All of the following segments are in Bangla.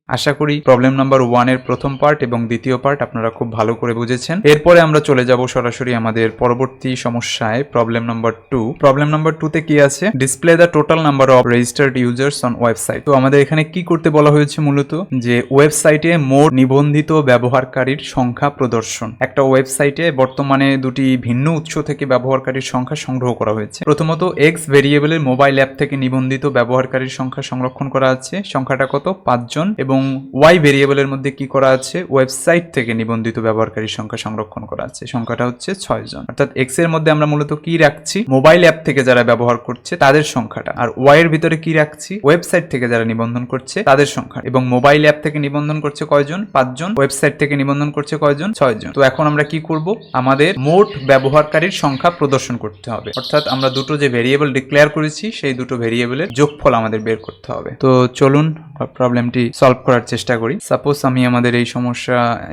আশা করি প্রবলেম নাম্বার 1 এর প্রথম পার্ট এবং দ্বিতীয় পার্ট আপনারা খুব ভালো করে বুঝেছেন। এরপরে আমরা চলে যাব সরাসরি আমাদের পরবর্তী সমস্যায়, প্রবলেম নাম্বার 2। প্রবলেম নাম্বার 2 তে কি আছে? Display the total number of registered users on website. তো আমাদের এখানে কি করতে বলা হয়েছে মূলত, যে ওয়েবসাইটে মোট নিবন্ধিত ব্যবহারকারীর সংখ্যা প্রদর্শন। একটা ওয়েবসাইটে বর্তমানে দুটি ভিন্ন উৎস থেকে ব্যবহারকারীর সংখ্যা সংগ্রহ করা হয়েছে। প্রথমত এক্স ভেরিয়েবলের মোবাইল অ্যাপ থেকে নিবন্ধিত ব্যবহারকারীর সংখ্যা সংরক্ষণ করা আছে। সংখ্যাটা কত? 5 জন। এবং ওয়াই ভেরিয়েবলের মধ্যে কি করা আছে? ওয়েবসাইট থেকে নিবন্ধিত ব্যবহারকারীর সংখ্যা সংরক্ষণ করা আছে। সংখ্যাটা হচ্ছে 6 জন। অর্থাৎ এক্স এর মধ্যে আমরা মূলত কি রাখছি? মোবাইল অ্যাপ থেকে যারা ব্যবহার করছে তাদের সংখ্যাটা। আর ওয়াই এর ভিতরে কি রাখছি? ওয়েবসাইট থেকে যারা নিবন্ধন করছে তাদের সংখ্যা। এবং মোবাইল অ্যাপ থেকে নিবন্ধন করছে কয়জন? 5 জন। ওয়েবসাইট থেকে নিবন্ধন করছে কয়জন? 6 জন। তো এখন আমরা কি করব? আমাদের মোট ব্যবহারকারীর সংখ্যা প্রদর্শন করতে হবে। অর্থাৎ আমরা দুটো যে ভেরিয়েবল ডিক্লেয়ার করেছি সেই দুটো ভেরিয়েবলের যোগফল আমাদের বের করতে হবে। তো চলুন প্রবলেমটি সলভ করার চেষ্টা করি। সাপোজ আমি আমাদের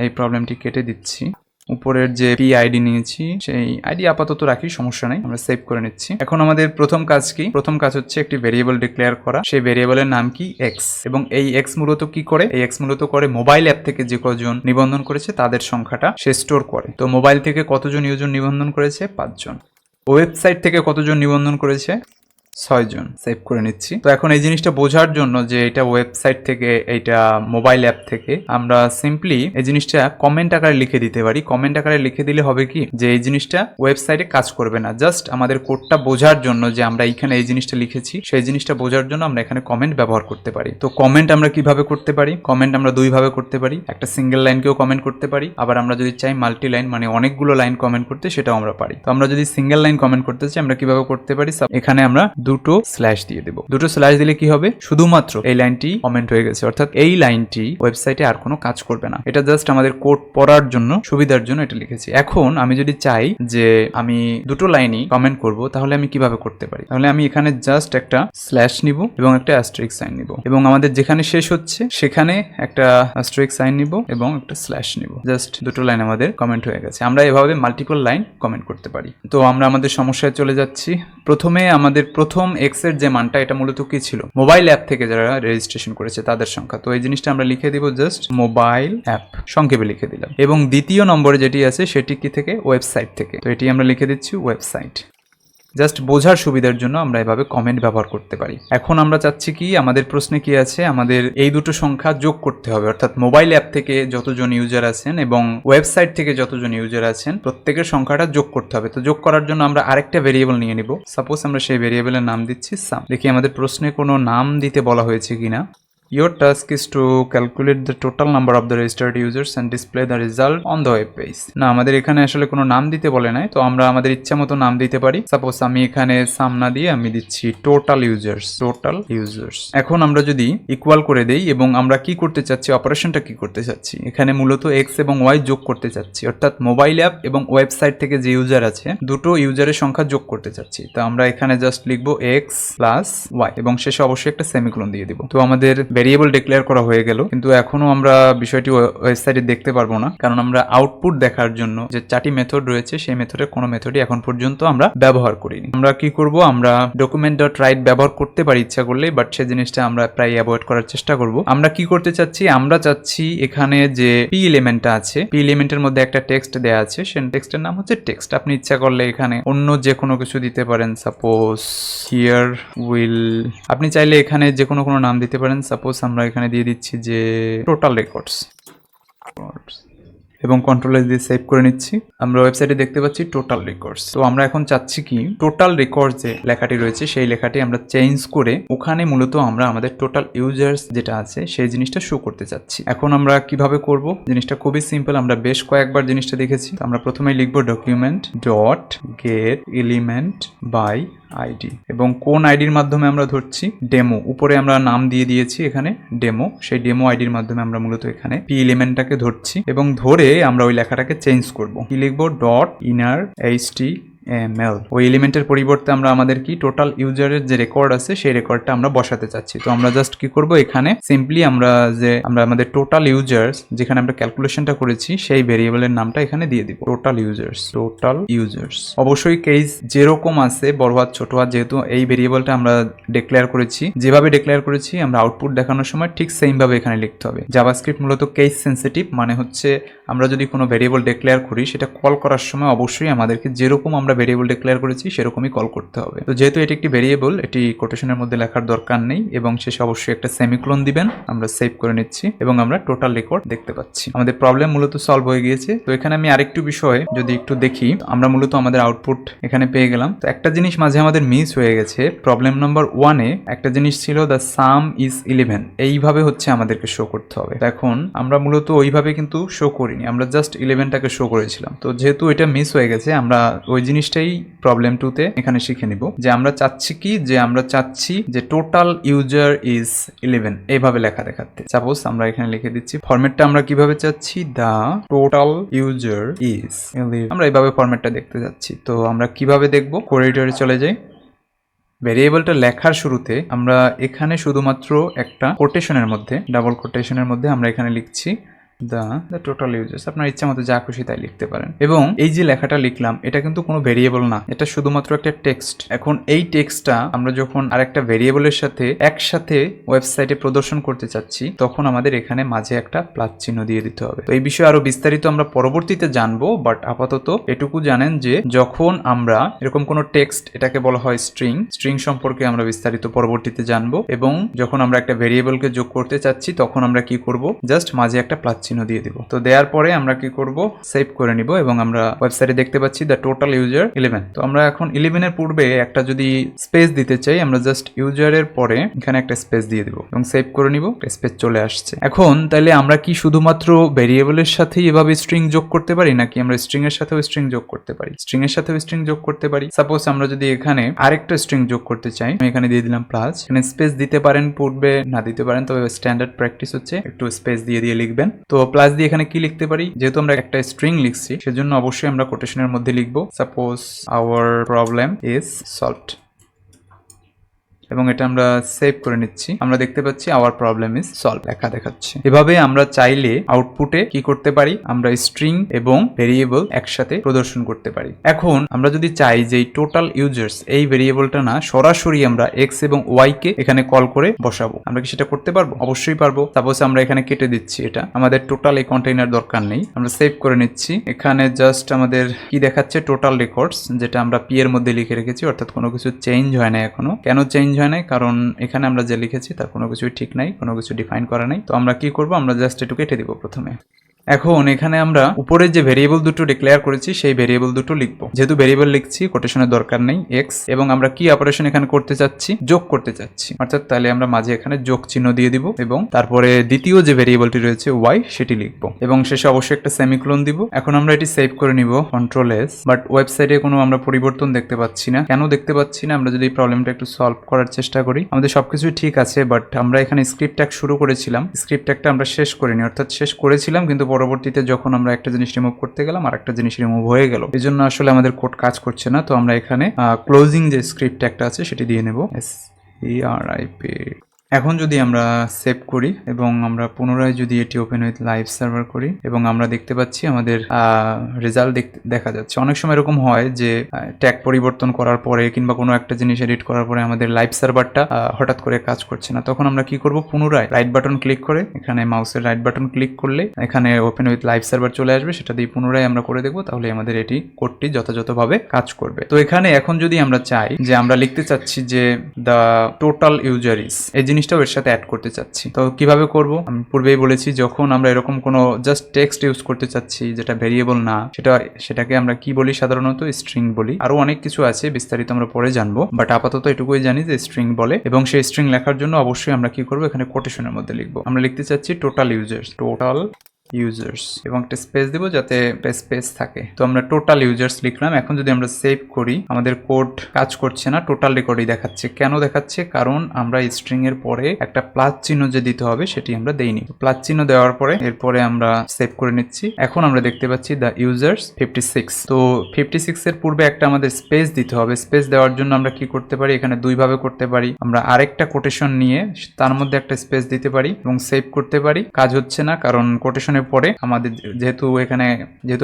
এই প্রবলেমটি কেটে দিচ্ছি। উপরের যে পি আইডি নিয়েছি সেই আইডি আপাতত রাখি, সমস্যা নাই, আমরা সেভ করে নিচ্ছি। এখন আমাদের প্রথম কাজ কি? প্রথম কাজ হচ্ছে একটি ভেরিয়েবল ডিক্লেয়ার করা। সেই ভেরিয়েবলের নাম কি? এক্স। এবং এই এক্স মূলত কি করে? এই এক্স মূলত করে মোবাইল অ্যাপ থেকে যে কজন নিবন্ধন করেছে তাদের সংখ্যাটা সে স্টোর করে। তো মোবাইল থেকে কতজন ইউজার নিবন্ধন করেছে? 5 জন। ওয়েবসাইট থেকে কতজন নিবন্ধন করেছে? 6 জন। সেভ করে নিচ্ছি। তো এখন এই জিনিসটা বোঝার জন্য যে এটা ওয়েবসাইট থেকে, এইটা মোবাইল অ্যাপ থেকে, আমরা সিম্পলি এই জিনিসটা কমেন্ট আকারে লিখে দিতে পারি। কমেন্ট আকারে লিখে দিলে হবে কি, যে এই জিনিসটা ওয়েবসাইটে কাজ করবে না। জাস্ট আমাদের কোডটা বোঝার জন্য যে আমরা এইখানে এই জিনিসটা লিখেছি, সেই জিনিসটা বোঝার জন্য আমরা এখানে কমেন্ট ব্যবহার করতে পারি। তো কমেন্ট আমরা কিভাবে করতে পারি? কমেন্ট আমরা দুইভাবে করতে পারি। একটা সিঙ্গেল লাইনকেও কমেন্ট করতে পারি, আবার আমরা যদি চাই মাল্টি লাইন, মানে অনেকগুলো লাইন কমেন্ট করতে, সেটাও আমরা পারি। তো আমরা যদি সিঙ্গেল লাইন কমেন্ট করতে চাই আমরা কিভাবে করতে পারি? এখানে আমরা দুটো স্ল্যাশ দিয়ে দেব। দুটো স্ল্যাশ দিলে কি হবে? শুধুমাত্র এই লাইনটি কমেন্ট হয়ে গেছে, অর্থাৎ এই লাইনটি ওয়েবসাইটে আর কোনো কাজ করবে না। এটা জাস্ট আমাদের কোড পড়ার জন্য, সুবিধার জন্য এটা লিখেছি। এখন আমি যদি চাই যে আমি দুটো লাইনই কমেন্ট করব, তাহলে আমি কিভাবে করতে পারি? তাহলে আমি এখানে জাস্ট একটা স্ল্যাশ নিব এবং একটা অ্যাস্টেরিস্ক সাইন নিব, এবং আমাদের যেখানে শেষ হচ্ছে সেখানে একটা অ্যাস্টেরিস্ক সাইন নিব এবং একটা স্ল্যাশ নিব। জাস্ট দুটো লাইন আমাদের কমেন্ট হয়ে গেছে। আমরা এভাবে মাল্টিপল লাইন কমেন্ট করতে পারি। তো আমরা আমাদের সমস্যায় চলে যাচ্ছি। প্রথমে আমাদের প্রথম এক্স এর যে মানটা, এটা মূলত কি ছিল? মোবাইল অ্যাপ থেকে যারা রেজিস্ট্রেশন করেছে তাদের সংখ্যা। তো এই জিনিসটা আমরা লিখে দিব জাস্ট মোবাইল অ্যাপ, সংক্ষেপে লিখে দিলাম। এবং দ্বিতীয় নম্বরে যেটি আছে সেটি কি থেকে? ওয়েবসাইট থেকে। তো এটি আমরা লিখে দিচ্ছি ওয়েবসাইট। জাস্ট বোঝার সুবিধার জন্য আমরা এভাবে কমেন্ট ব্যবহার করতে পারি। এখন আমরা চাচ্ছি কি, আমাদের প্রশ্নে কি আছে? আমাদের এই দুটো সংখ্যা যোগ করতে হবে। অর্থাৎ মোবাইল অ্যাপ থেকে যতজন ইউজার আছেন এবং ওয়েবসাইট থেকে যতজন ইউজার আছেন প্রত্যেকের সংখ্যাটা যোগ করতে হবে। তো যোগ করার জন্য আমরা আরেকটা ভেরিয়েবল নিয়ে নিব। সাপোজ আমরা সেই ভেরিয়েবলের নাম দিচ্ছি সাম। দেখি আমাদের প্রশ্নে কোনো নাম দিতে বলা হয়েছে কিনা। Your task is to calculate the total number of the registered users and display the result on the web page. না, আমাদের এখানে আসলে কোনো নাম দিতে বলে নাই, তো আমরা আমাদের ইচ্ছা মতো নাম দিতে পারি। সাপোজ আমি এখানে সাম না দিয়ে আমি দিচ্ছি টোটাল ইউজার্স। এখন আমরা যদি ইকুয়াল করে দেই এবং আমরা কি করতে চাচ্ছি, অপারেশনটা কি করতে চাচ্ছি, এখানে মূলত এক্স এবং ওয়াই যোগ করতে চাচ্ছি। অর্থাৎ মোবাইল অ্যাপ এবং ওয়েবসাইট থেকে যে ইউজার আছে দুটো ইউজারের সংখ্যা যোগ করতে চাচ্ছি। তো আমরা এখানে জাস্ট লিখবো এক্স প্লাস ওয়াই এবং শেষে অবশ্যই একটা সেমিকোলন দিয়ে দিব। তো আমাদের ভেরিয়েবল ডিক্লেয়ার করা হয়ে গেল, কিন্তু এখনো আমরা বিষয়টি ওয়েবসাইটে দেখতে পারবো না, কারণ আমরা আউটপুট দেখার জন্য যে 4টি মেথড রয়েছে সেই মেথডের কোনো মেথডই এখন পর্যন্ত আমরা ব্যবহার করিনি। আমরা কি করব? আমরা document.write ব্যবহার করতে পারি ইচ্ছা করলে, বাট সেই জিনিসটা আমরা প্রায় অ্যাভয়েড করার চেষ্টা করব। আমরা কি করতে চাচ্ছি? আমরা চাচ্ছি এখানে যে পি এলিমেন্টটা আছে, পি এলিমেন্টের মধ্যে একটা টেক্সট দেয়া আছে, সেই টেক্সটের নাম হচ্ছে টেক্সট। আপনি ইচ্ছা করলে এখানে অন্য যে কোনো কিছু দিতে পারেন। সাপোজ হিয়ার উইল, আপনি চাইলে এখানে যে কোনো নাম দিতে পারেন। সাপোজ আমরা এখানে দিয়ে দিচ্ছি যে টোটাল রেকর্ডস এবং কন্ট্রোল এস দিয়ে সেভ করে নিচ্ছি। আমরা ওয়েবসাইটে দেখতে পাচ্ছি টোটাল রেকর্ডস। তো আমরা এখন চাচ্ছি কি, টোটাল রেকর্ডস যে লেখাটি রয়েছে সেই লেখাটি আমরা চেঞ্জ করে ওখানে মূলত আমরা আমাদের টোটাল ইউজার্স যেটা আছে সেই জিনিসটা শো করতে চাচ্ছি। এখন আমরা কিভাবে করব? জিনিসটা খুবই সিম্পল, আমরা বেশ কয়েকবার জিনিসটা দেখেছি। আমরা প্রথমেই লিখবো document dot get element by ID, এবং কোন আইডির মাধ্যমে আমরা ধরছি? ডেমো। উপরে আমরা নাম দিয়ে দিয়েছি এখানে ডেমো, সেই ডেমো আইডির মাধ্যমে আমরা মূলত এখানে পি এলিমেন্টটাকে ধরছি এবং ধরে আমরা ওই লেখাটাকে চেঞ্জ করব। কি লিখবো? Dot inner HT HTML। ওই এলিমেন্টের পরিবর্তে আমরা আমাদের কি টোটাল ইউজারের যে রেকর্ড আছে সেই রেকর্ডটা আমরা বসাতে চাচ্ছি। তো আমরা জাস্ট কি করব, এখানে সিম্পলি আমরা আমাদের টোটাল ইউজার্স যেখানে আমরা ক্যালকুলেশনটা করেছি সেই ভেরিয়েবলের নামটা এখানে দিয়ে দিব, টোটাল ইউজার্স। অবশ্যই কেস যেরকম আছে বড় হাত ছোট হাত, যেহেতু এই ভেরিয়েবলটা আমরা ডিক্লেয়ার করেছি, যেভাবে ডিক্লেয়ার করেছি আমরা আউটপুট দেখানোর সময় ঠিক সেম ভাবে এখানে লিখতে হবে। জাভাস্ক্রিপ্ট মূলত কেস সেন্সিটিভ, মানে হচ্ছে আমরা যদি কোনো ভেরিয়েবল ডিক্লেয়ার করি সেটা কল করার সময় অবশ্যই আমাদেরকে যেরকম আমরা ভেরিয়েবল ডিক্লেয়ার করেছি সেরকমই কল করতে হবে। তো যেহেতু এটি একটি ভেরিয়েবল, এটি কোটেশনের মধ্যে লেখার দরকার নেই এবং শেষে অবশ্যই একটা সেমিকোলন দিবেন। আমরা সেভ করে নিচ্ছি এবং আমরা টোটাল রেকর্ড দেখতে পাচ্ছি। আমাদের প্রবলেম মূলত সলভ হয়ে গিয়েছে। তো এখানে আমি আরেকটু বিষয় যদি একটু দেখি, আমরা মূলত আমাদের আউটপুট এখানে পেয়ে গেলাম। তো একটা জিনিস মাঝে আমাদের মিস হয়ে গেছে, প্রবলেম নাম্বার 1-এ একটা জিনিস ছিল দ্য সাম ইজ 11, এইভাবে হচ্ছে আমাদেরকে শো করতে হবে। এখন আমরা মূলত ওইভাবে কিন্তু শো করিনি, আমরা জাস্ট 11টাকে শো করেছিলাম। তো যেহেতু এটা মিস হয়ে গেছে, আমরা ওই জিনিসটাই প্রবলেম 2-তে এখানে শিখে নিব যে আমরা চাচ্ছি যে টোটাল ইউজার ইজ 11 এইভাবে লেখা দেখাতে। সাপোজ আমরা এখানে লিখে দিচ্ছি, ফরম্যাটটা আমরা কিভাবে চাচ্ছি, দা টোটাল ইউজার ইজ 11, আমরা এইভাবে ফরম্যাটটা দেখতে যাচ্ছি। তো আমরা কিভাবে দেখব, কোড এডিটরে চলে যাই। ভেরিয়েবলটা লেখার শুরুতে আমরা এখানে শুধুমাত্র একটা কোটেশনের মধ্যে, ডাবল কোটেশনের মধ্যে আমরা এখানে লিখছি দ্য টোটাল ইউজার্স। আপনার ইচ্ছা মতো যা খুশি তাই লিখতে পারেন। এবং এই যে লেখাটা লিখলাম এটা কিন্তু কোনো ভেরিয়েবল না, এটা শুধুমাত্র একটা টেক্সট। এখন এই টেক্সটটা আমরা যখন আরেকটা ভেরিয়েবলের সাথে একসাথে ওয়েবসাইটে প্রদর্শন করতে চাচ্ছি তখন আমাদের এখানে মাঝে একটা প্লাস চিহ্ন দিয়ে দিতে হবে। তো এই বিষয়ে আরো বিস্তারিত আমরা পরবর্তীতে জানবো, বাট আপাতত এটুকু জানেন যে যখন আমরা এরকম কোনো টেক্সট, এটাকে বলা হয় স্ট্রিং সম্পর্কে আমরা বিস্তারিত পরবর্তীতে জানবো। এবং যখন আমরা একটা ভেরিয়েবলকে যোগ করতে চাচ্ছি তখন আমরা কি করব, জাস্ট মাঝে একটা প্লাস চিহ্ন দিয়ে দিব। তো দেওয়ার পরে আমরা কি করব, সেভ করে নিব এবং আমরা ওয়েবসাইটে দেখতে পাচ্ছি দ্য টোটাল ইউজার 11। তো আমরা এখন 11 এর পূর্বে একটা যদি স্পেস দিতে চাই, আমরা জাস্ট ইউজারের পরে এখানে একটা স্পেস দিয়ে দিব এবং সেভ করে নিব, স্পেস চলে আসছে। এখন তাহলে আমরা কি শুধুমাত্র ভেরিয়েবলের সাথেই এভাবে স্ট্রিং যোগ করতে পারি, নাকি আমরা স্ট্রিং এর সাথেও স্ট্রিং যোগ করতে পারি? স্ট্রিং এর সাথেও স্ট্রিং যোগ করতে পারি। সাপোজ আমরা যদি এখানে আরেকটা স্ট্রিং যোগ করতে চাই, আমি এখানে দিয়ে দিলাম প্লাস, এখানে স্পেস দিতে পারেন, পূর্বে না দিতে পারেন, তবে স্ট্যান্ডার্ড প্র্যাকটিস হচ্ছে একটু স্পেস দিয়ে লিখবেন। তো প্লাস দিয়ে এখানে কি লিখতে পারি, যেহেতু আমরা একটা স্ট্রিং লিখছি সেজন্য অবশ্যই আমরা কোটেশনের মধ্যে লিখবো suppose hour problem is solved এবং এটা আমরা সেভ করে নিচ্ছি। আমরা দেখতে পাচ্ছি আওয়ার প্রবলেম ইজ সলভ লেখা দেখাচ্ছে। এভাবে আমরা চাইলে আউটপুটে কি করতে পারি, আমরা স্ট্রিং এবং ভেরিয়েবল একসাথে প্রদর্শন করতে পারি। এখন আমরা যদি চাই যে টোটাল ইউজার্স এই ভেরিয়েবলটা না, সরাসরি আমরা এক্স এবং ওয়াই কে এখানে কল করে বসাবো, আমরা কি সেটা করতে পারবো? অবশ্যই পারবো। সাপোজ আমরা এখানে কেটে দিচ্ছি, এটা আমাদের টোটাল এই কন্টেইনার দরকার নেই, আমরা সেভ করে নিচ্ছি। এখানে জাস্ট আমাদের কি দেখাচ্ছে, টোটাল রেকর্ডস, যেটা আমরা পি এর মধ্যে লিখে রেখেছি, অর্থাৎ কোনো কিছু চেঞ্জ হয় না এখনো। কেন চেঞ্জ হয় নাই? কারণ এখানে আমরা যে লিখেছি তার কোনো কিছুই ঠিক নাই, কোনো কিছু ডিফাইন করা নাই। তো আমরা কি করব, আমরা জাস্ট একটু কেটে দিব প্রথমে। এখন এখানে আমরা উপরে যে ভেরিয়েবল দুটো ডিক্লেয়ার করেছি সেই ভেরিয়েবল দুটো লিখবো। যেহেতু ভেরিয়েবল লিখছি, কোটেশনের দরকার নেই, এক্স, এবং আমরা কি অপারেশন এখানে করতে চাচ্ছি, যোগ করতে চাচ্ছি, অর্থাৎ তাহলে আমরা মাঝে এখানে যোগ চিহ্ন দিয়ে দিব এবং তারপরে দ্বিতীয় যে ভেরিয়েবলটি রয়েছে ওয়াই সেটি লিখবো এবং শেষে অবশ্যই একটা সেমিকোলন দিব। এখন আমরা এটি সেভ করে নিব কন্ট্রোল এস, বাট ওয়েবসাইটে কোনো আমরা পরিবর্তন দেখতে পাচ্ছি না। কেন দেখতে পাচ্ছি না? আমরা যদি এই প্রবলেমটা একটু সলভ করার চেষ্টা করি, আমাদের সবকিছুই ঠিক আছে, বাট আমরা এখানে স্ক্রিপ্ট ট্যাগ শুরু করেছিলাম, স্ক্রিপ্ট ট্যাগটা আমরা শেষ করিনি, অর্থাৎ শেষ করেছিলাম কিন্তু পরবর্তীতে যখন আমরা একটা জিনিস রিমুভ করতে গেলাম আর একটা জিনিস রিমুভ হয়ে গেল, এই জন্য আসলে আমাদের কোড কাজ করছে না। তো আমরা এখানে ক্লোজিং যে স্ক্রিপ্ট ট্যাগটা আছে সেটি দিয়ে নেব, SCRIP। এখন যদি আমরা সেভ করি এবং আমরা পুনরায় যদি এটি ওপেন উইথ লাইভ সার্ভার করি এবং আমরা দেখতে পাচ্ছি আমাদের রেজাল্ট দেখা যাচ্ছে। অনেক সময় এরকম হয় যে ট্যাগ পরিবর্তন করার পরে কিংবা কোনো একটা জিনিস এডিট করার পরে আমাদের লাইভ সার্ভারটা হঠাৎ করে কাজ করছে না। তখন আমরা কি করব, পুনরায় রাইট বাটন ক্লিক করে, এখানে মাউসের রাইট বাটন ক্লিক করলে এখানে ওপেন উইথ লাইভ সার্ভার চলে আসবে, সেটা দিয়ে পুনরায় আমরা করে দেখবো, তাহলে আমাদের এটি কোডটি যথাযথভাবে কাজ করবে। তো এখানে এখন যদি আমরা চাই যে আমরা লিখতে চাচ্ছি যে দ্য টোটাল ইউজার ইজ, এই জিনিসটাও এর সাথে অ্যাড করতে চাচ্ছি, তো কিভাবে করব? আমি পূর্বেই বলেছি, যখন আমরা এরকম কোনো জাস্ট টেক্সট ইউজ করতে চাচ্ছি যেটা ভেরিয়েবল না, সেটাকে আমরা কি বলি, সাধারণত স্ট্রিং বলি। আরো অনেক কিছু আছে, বিস্তারিত আমরা পরে জানবো, বাট আপাতত এটুকুই জানি যে স্ট্রিং বলে। এবং সেই স্ট্রিং লেখার জন্য অবশ্যই আমরা কি করব, এখানে কোটেশনের মধ্যে লিখবো। আমরা লিখতে চাচ্ছি টোটাল ইউজার্স, টোটাল ইউজার্স এবং একটা স্পেস দিব যাতে স্পেস থাকে। তো আমরা টোটাল ইউজার্স লিখলাম। এখন যদি আমরা সেভ করি আমাদের কোড কাজ করছে না, টোটাল রেকর্ডই দেখাচ্ছে। কেন দেখাচ্ছে? কারণ আমরা স্ট্রিং এর পরে একটা প্লাস চিহ্ন যে দিতে হবে সেটি আমরা দেইনি। প্লাস চিহ্ন দেওয়ার পরে এরপরে আমরা সেভ করে নিচ্ছি। এখন আমরা দেখতে পাচ্ছি দ্য ইউজার্স 56। তো 56 এর পূর্বে একটা আমাদের স্পেস দিতে হবে। স্পেস দেওয়ার জন্য আমরা কি করতে পারি? এখানে দুই ভাবে করতে পারি। আমরা আরেকটা কোটেশন নিয়ে তার মধ্যে একটা স্পেস দিতে পারি এবং সেভ করতে পারি। কাজ হচ্ছে না কারণ কোটেশনের পরে আমাদের যেহেতু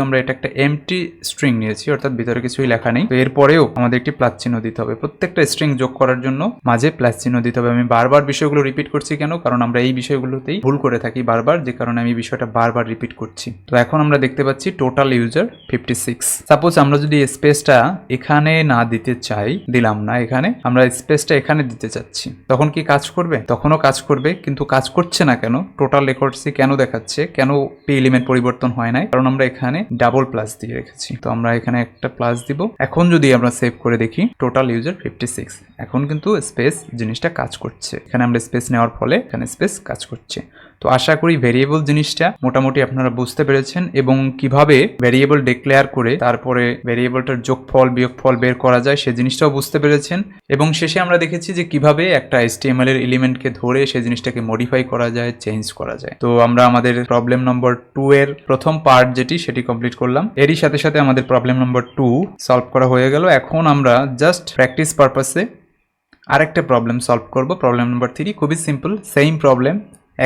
আমরা এটা একটা এমটি স্ট্রিং নিয়েছি, অর্থাৎ ভিতরে কিছুই লেখা নেই, তো এরপরেও আমাদের একটি প্লাস চিহ্ন দিতে হবে। প্রত্যেকটা স্ট্রিং যোগ করার জন্য মাঝে প্লাস চিহ্ন দিতে হবে। আমি বারবার বিষয়গুলো রিপিট করছি কেন? কারণ আমরা এই বিষয়গুলোতেই ভুল করে থাকি বারবার, যে কারণে আমি বিষয়টা বারবার রিপিট করছি। তো এখন আমরা দেখতে পাচ্ছি টোটাল ইউজার 56। সাপোজ আমরা যদি স্পেসটা এখানে না দিতে চাই, দিলাম না, এখানে আমরা স্পেসটা এখানে দিতে চাচ্ছি, তখন কি কাজ করবে? তখনও কাজ করবে, কিন্তু কাজ করছে না কেন? টোটাল রেকর্ডসে কেন দেখাচ্ছে? কেন পি এলিমেন্ট পরিবর্তন হয় নাই? কারণ আমরা এখানে ডাবল প্লাস দিয়ে রেখেছি। তো আমরা এখানে একটা প্লাস দিব। এখন যদি আমরা সেভ করে দেখি টোটাল ইউজার 56, এখন কিন্তু স্পেস জিনিসটা কাজ করছে। এখানে আমরা স্পেস নেওয়ার ফলে এখানে স্পেস কাজ করছে। তো আশা করি ভেরিয়েবল জিনিসটা মোটামুটি আপনারা বুঝতে পেরেছেন এবং কিভাবে ভেরিয়েবল ডিক্লেয়ার করে তারপরে ভেরিয়েবলটার যোগফল বিয়োগফল বের করা যায় সে জিনিসটাও বুঝতে পেরেছেন। এবং শেষে আমরা দেখেছি যে কিভাবে একটা HTML এর এলিমেন্টকে ধরে সেই জিনিসটাকে মডিফাই করা যায়, চেঞ্জ করা যায়। তো আমরা আমাদের প্রবলেম নম্বর 2 এর প্রথম পার্ট সেটি কমপ্লিট করলাম। এরই সাথে সাথে আমাদের প্রবলেম নম্বর 2 সলভ করা হয়ে গেল। এখন আমরা জাস্ট প্র্যাকটিস পারপাসে আরেকটা প্রবলেম সলভ করব, প্রবলেম নম্বর 3। খুবই সিম্পল, সেম প্রবলেম,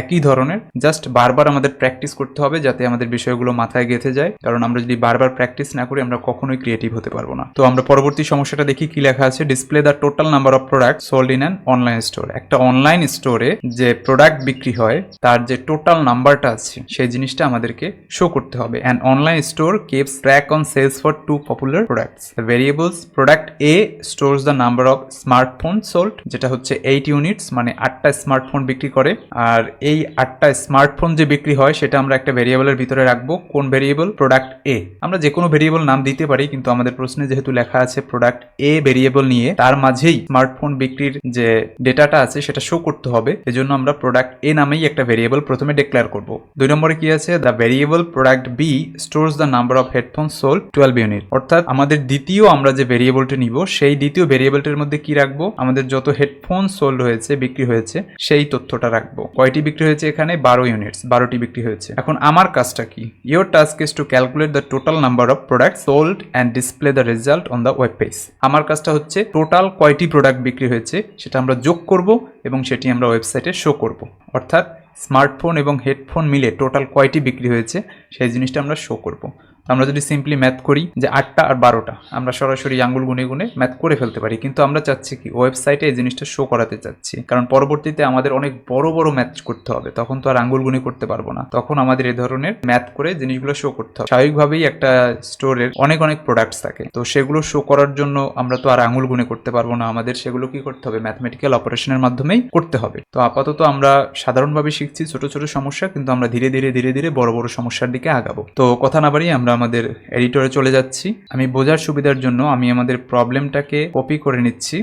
একই ধরনের, জাস্ট বারবার আমাদের প্র্যাকটিস করতে হবে যাতে আমাদের বিষয়গুলো মাথায় গেঁথে যায়। কারণ আমরা যদি বারবার প্র্যাকটিস না করি আমরা কখনোই ক্রিয়েটিভ হতে পারবো না। তো আমরা পরবর্তী সমস্যাটা দেখি কি লেখা আছে। Display the total number of product sold in an online store. একটা অনলাইন স্টোরে যে প্রোডাক্ট বিক্রি হয় তার যে টোটাল নাম্বারটা আছে সেই জিনিসটা আমাদেরকে শো করতে হবে। An online store keeps track on sales for 2 popular products. The variables product A stores the number of smartphone sold, যেটা হচ্ছে 8 ইউনিটস, মানে 8টা স্মার্টফোন বিক্রি করে। আর এই 8টা স্মার্টফোন যে বিক্রি হয় সেটা আমরা একটা ভেরিয়েবলের ভিতরে রাখবো। কোন ভেরিয়েবল? প্রোডাক্ট এ। আমরা যে কোনো ভেরিয়েবল নাম দিতে পারি, কিন্তু আমাদের প্রশ্নে যেহেতু লেখা আছে প্রোডাক্ট এ ভেরিয়েবল নিয়ে, তার মাঝেই স্মার্টফোন বিক্রির যে ডেটাটা আছে সেটা শো করতে হবে। এজন্য আমরা প্রোডাক্ট এ নামেই একটা ভেরিয়েবল প্রথমে ডিক্লেয়ার করব। 2 নম্বরে কি আছে? The variable product B stores the number of headphone sold 12 unit. অর্থাৎ আমাদের দ্বিতীয় আমরা যে ভেরিয়েবলটা নিব সেই দ্বিতীয় ভেরিয়েবলটার মধ্যে কি রাখবো? আমাদের যত হেডফোন সোল্ড হয়েছে, বিক্রি হয়েছে, সেই তথ্যটা রাখবো। কয়টি বিক্রি হয়েছে? এখানে 12 ইউনিটস, 12টি বিক্রি হয়েছে। এখন আমার কাজটা কি? Your task is to calculate the total number of product sold and display the result on the web page. আমার কাজটা হচ্ছে টোটাল কয়টি প্রোডাক্ট বিক্রি হয়েছে সেটা আমরা যোগ করব এবং সেটি আমরা ওয়েবসাইটে শো করব। অর্থাৎ স্মার্টফোন এবং হেডফোন মিলে টোটাল কয়টি বিক্রি হয়েছে সেই জিনিসটা আমরা শো করব। আমরা যদি সিম্পলি ম্যাথ করি যে 8টা আর 12টা, আমরা সরাসরি আঙ্গুল গুনে গুনে ম্যাথ করে ফেলতে পারি, কিন্তু আমরা চাচ্ছি কি ওয়েবসাইটে এই জিনিসটা শো করাতে চাচ্ছি। কারণ পরবর্তীতে আমাদের অনেক বড় বড় ম্যাথ করতে হবে, তখন তো আর আঙ্গুল গুনে করতে পারবো না, তখন আমাদের এই ধরনের ম্যাথ করে জিনিসগুলো শো করতে হবে। স্বাভাবিকভাবেই একটা স্টোরের অনেক অনেক প্রোডাক্টস থাকে, তো সেগুলো শো করার জন্য আমরা তো আর আঙ্গুল গুনে করতে পারবো না, আমাদের সেগুলো কি করতে হবে? ম্যাথমেটিক্যাল অপারেশনের মাধ্যমেই করতে হবে। তো আপাতত আমরা সাধারণভাবে শিখছি ছোট ছোট সমস্যা, কিন্তু আমরা ধীরে ধীরে বড় বড় সমস্যার দিকে আগাবো। তো কথা না বাড়িয়ে আমরা আমাদের এডিটরে চলে যাচ্ছি। আমি বোঝার সুবিধার জন্য আমি আমাদের প্রবলেমটাকে কপি করে নিচ্ছি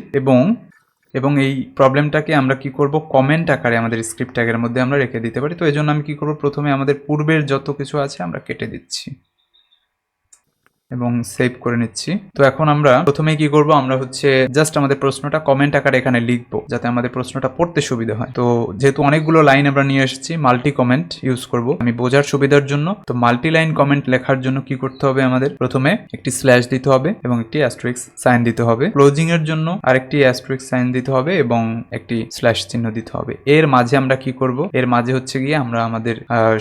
এবং এই প্রবলেমটাকে আমরা কি করব? কমেন্ট আকারে আমাদের স্ক্রিপ্ট ট্যাগের মধ্যে আমরা রেখে দিতে পারি। তো এই জন্য আমি কি করব? প্রথমে আমাদের পূর্বের যত কিছু আছে আমরা কেটে দিচ্ছি এবং সেভ করে নিচ্ছি। তো এখন আমরা প্রথমে কি করব? আমরা হচ্ছে জাস্ট আমাদের প্রশ্নটা কমেন্ট আকারে এখানে লিখবো যাতে আমাদের প্রশ্নটা পড়তে সুবিধা হয়। তো যেহেতু অনেকগুলো লাইন আমরা নিয়ে এসেছি, মাল্টি কমেন্ট ইউজ করব আমি বোঝার সুবিধার জন্য। তো মাল্টি লাইন কমেন্ট লেখার জন্য কি করতে হবে? আমাদের প্রথমে একটি স্ল্যাশ দিতে হবে এবং একটি অ্যাস্টেরিস্ক সাইন দিতে হবে। ক্লোজিং এর জন্য আরেকটি অ্যাস্টেরিস্ক সাইন দিতে হবে এবং একটি স্ল্যাশ চিহ্ন দিতে হবে। এর মাঝে আমরা কি করব? এর মাঝে হচ্ছে গিয়ে আমরা আমাদের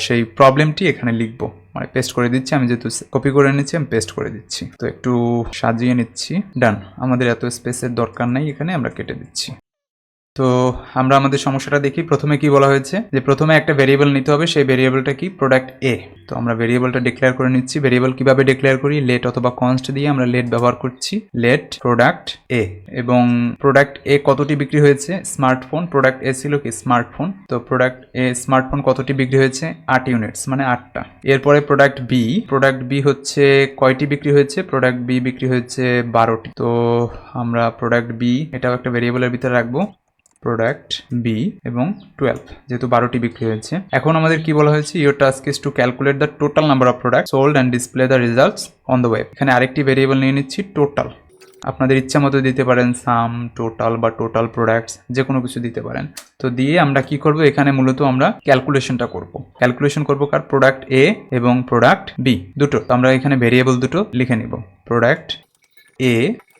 সেই প্রবলেমটি এখানে লিখবো, মানে পেস্ট করে দিচ্ছি। আমি যেহেতু কপি করে নিচ্ছি আমি পেস্ট করে দিচ্ছি। তো একটু সাজিয়ে নিচ্ছি। ডান। আমাদের এত স্পেসের দরকার নাই, এখানে আমরা কেটে দিচ্ছি। তো আমরা আমাদের সমস্যাটা দেখি। প্রথমে কি বলা হয়েছে যে প্রথমে একটা ভেরিয়েবল নিতে হবে, সেই ভেরিয়েবলটা কি? প্রোডাক্ট এ। তো আমরা ভেরিয়েবলটা ডিক্লেয়ার করে নিচ্ছি। ভেরিয়েবল কিভাবে ডিক্লেয়ার করি? লেট অথবা কনস্ট দিয়ে আমরা লেট ব্যবহার করছি। লেট প্রোডাক্ট এ। এবং প্রোডাক্ট এ কতটি বিক্রি হয়েছে? স্মার্টফোন। প্রোডাক্ট এ ছিল কি? স্মার্টফোন। তো প্রোডাক্ট এ স্মার্টফোন কতটি বিক্রি হয়েছে? 8 ইউনিটস, মানে 8টা। এরপরে প্রোডাক্ট বি। প্রোডাক্ট বি হচ্ছে কয়টি বিক্রি হয়েছে? প্রোডাক্ট বি বিক্রি হয়েছে 12টি। তো আমরা প্রোডাক্ট বি এটাও একটা ভেরিয়েবলের ভিতরে রাখবো। প্রোডাক্ট বি এবং 12 যেহেতু 12টি বিক্রি হয়েছে। এখন আমাদের কি বলা হয়েছে, your task is to calculate the total number of product sold and display the results on the web. এখানে আরেকটি ভেরিয়েবল নিয়ে নিচ্ছি টোটাল। আপনাদের ইচ্ছা মতো দিতে পারেন সাম, টোটাল বা টোটাল প্রোডাক্টস, যে কোনো কিছু দিতে পারেন। তো দিয়ে আমরা কি করব, এখানে মূলত আমরা ক্যালকুলেশনটা করব। ক্যালকুলেশন করব কার, প্রোডাক্ট এ এবং প্রোডাক্ট বি দুটো। তো আমরা এখানে ভেরিয়েবল দুটো লিখে নিব, প্রোডাক্ট এ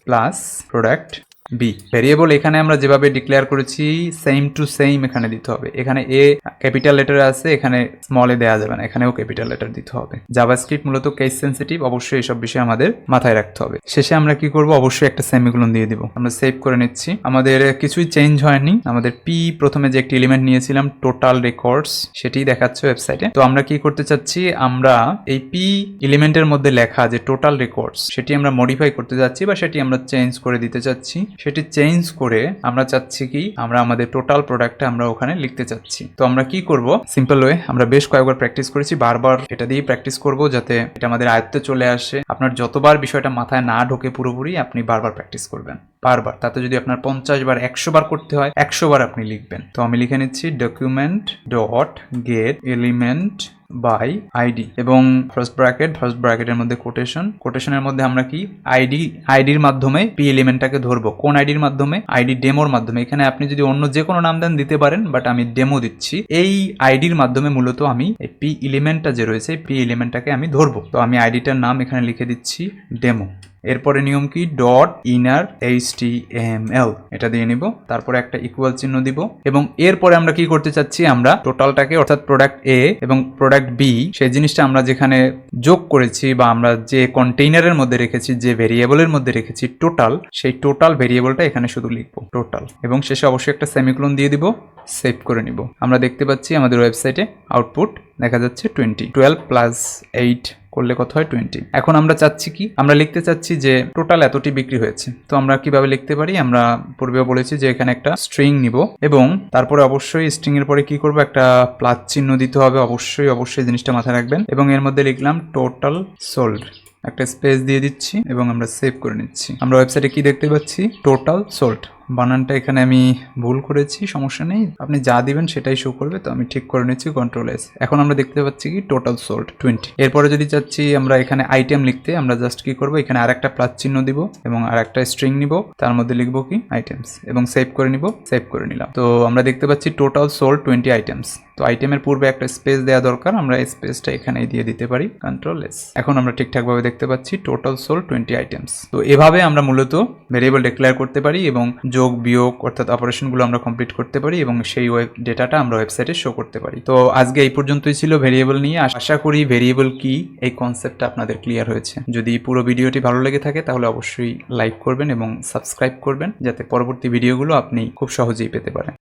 প্লাস প্রোডাক্ট বি। ভেরিয়েবল এখানে আমরা যেভাবে ডিক্লেয়ার করেছি সেম টু সেম এখানে দিতে হবে। এখানে এ ক্যাপিটাল লেটারে আছে, এখানে স্মল এ দেওয়া যাবে না, এখানেও ক্যাপিটাল লেটার দিতে হবে। জাভাস্ক্রিপ্ট মূলত কেস সেন্সিটিভ, অবশ্যই এসব বিষয় আমাদের মাথায় রাখতে হবে। শেষে আমরা কি করব, অবশ্যই একটা সেমিকোলন দিয়ে দিব। আমরা সেভ করে নিচ্ছি। আমাদের কিছুই চেঞ্জ হয়নি। আমাদের পি প্রথমে যে একটি এলিমেন্ট নিয়েছিলাম টোটাল রেকর্ডস, সেটি দেখাচ্ছে ওয়েবসাইটে। তো আমরা কি করতে চাচ্ছি, আমরা এই পি এলিমেন্টের মধ্যে লেখা যে টোটাল রেকর্ডস, সেটি আমরা মডিফাই করতে যাচ্ছি বা সেটি আমরা চেঞ্জ করে দিতে চাচ্ছি। সেটি চেঞ্জ করে আমরা চাচ্ছি কি, আমরা আমাদের টোটাল প্রোডাক্টটা আমরা ওখানে লিখতে চাচ্ছি। তো আমরা কি করব, সিম্পল ওয়ে, আমরা বেশ কয়েকবার প্র্যাকটিস করেছি, বারবার এটা দিয়ে প্র্যাকটিস করব যাতে এটা আমাদের আয়ত্তে চলে আসে। আপনার যতবার বিষয়টা মাথায় না ঢোকে পুরোপুরি, আপনি বারবার প্র্যাকটিস করবেন, বারবার। তাতে যদি আপনার 50 বার 100 বার করতে হয়, 100 বার আপনি লিখবেন। তো আমি লিখে নিচ্ছি document dot get element by ID এবং ফার্স্ট ব্র্যাকেটের মধ্যে কোটেশনের মধ্যে আমরা কি আইডির মাধ্যমে পি এলিমেন্টটাকে ধরবো। কোন আইডির মাধ্যমে, আইডি ডেমোর মাধ্যমে। এখানে আপনি যদি অন্য যে কোনো নাম দেন দিতে পারেন, বাট আমি ডেমো দিচ্ছি। এই আইডির মাধ্যমে মূলত আমি এই পি এলিমেন্টটা যে রয়েছে, পি এলিমেন্টটাকে আমি ধরবো। তো আমি আইডিটার নাম এখানে লিখে দিচ্ছি ডেমো। এরপরে নিয়ম কি, ডট ইনার HTML এটা দিয়ে নিব, তারপরে একটা ইকুয়াল চিহ্ন দিব এবং এরপরে আমরা কি করতে চাচ্ছি, আমরা টোটালটাকে অর্থাৎ প্রোডাক্ট এ এবং প্রোডাক্ট বি, সেই জিনিসটা আমরা যেখানে যোগ করেছি বা আমরা যে কন্টেইনারের মধ্যে রেখেছি, যে ভেরিয়েবলের মধ্যে রেখেছি টোটাল, সেই টোটাল ভেরিয়েবলটা এখানে শুধু লিখবো টোটাল এবং শেষে অবশ্যই একটা সেমিকোলন দিয়ে দিব, সেভ করে নিব। আমরা দেখতে পাচ্ছি আমাদের ওয়েবসাইটে আউটপুট দেখা যাচ্ছে 20, 12 প্লাস 8 করলে কত হয় 20। এখন আমরা চাচ্ছি কি, আমরা লিখতে চাচ্ছি যে টোটাল এতটি বিক্রি হয়েছে। তো আমরা কিভাবে লিখতে পারি, আমরা পূর্বেও বলেছি যে এখানে একটা স্ট্রিং নিব এবং তারপরে অবশ্যই স্ট্রিং এর পরে কি করব, একটা প্লাস চিহ্ন দিতে হবে। অবশ্যই জিনিসটা মাথায় রাখবেন এবং এর মধ্যে লিখলাম টোটাল সোল্ড, একটা স্পেস দিয়ে দিচ্ছি এবং আমরা সেভ করে নিচ্ছি। আমরা ওয়েবসাইটে কি দেখতে পাচ্ছি, টোটাল সোল্ড। বানানটা এখানে আমি ভুল করেছি, সমস্যা নেই, আপনি যা দিবেন সেটাই শো করবে। তো আমি ঠিক করে নিচ্ছি, Ctrl+S। এখন আমরা দেখতে পাচ্ছি কি টোটাল সোল্ড 20। এরপরে যদি চাচ্ছি আমরা এখানে আইটেম লিখতে, আমরা জাস্ট কি করব, এখানে আরেকটা প্লাস চিহ্ন দিব এবং আরেকটা স্ট্রিং নিব, তার মধ্যে লিখবো কি আইটেমস এবং সেভ করে নিব, সেভ করে নিলাম। তো আমরা দেখতে পাচ্ছি টোটাল সোল্ড 20 আইটেমস। তো আইটেমের পূর্বে একটা স্পেস দেওয়া দরকার, আমরা এই স্পেসটা এখানে দিয়ে দিতে পারি, Ctrl+S। এখন আমরা ঠিকঠাকভাবে দেখতে পাচ্ছি টোটাল সোল্ড 20 আইটেমস। তো এভাবে আমরা মূলত ভেরিয়েবল ডিক্লেয়ার করতে পারি এবং যোগ বিয়োগ অর্থাৎ অপারেশনগুলো আমরা কমপ্লিট করতে পারি এবং সেই ডেটাটা আমরা ওয়েবসাইটে শো করতে পারি। তো আজকে এই পর্যন্তই ছিল ভেরিয়েবল নিয়ে। আশা করি ভেরিয়েবল কি এই কনসেপ্টটা আপনাদের ক্লিয়ার হয়েছে। যদি পুরো ভিডিওটি ভালো লেগে থাকে তাহলে অবশ্যই লাইক করবেন এবং সাবস্ক্রাইব করবেন, যাতে পরবর্তী ভিডিওগুলো আপনি খুব সহজেই পেতে পারেন।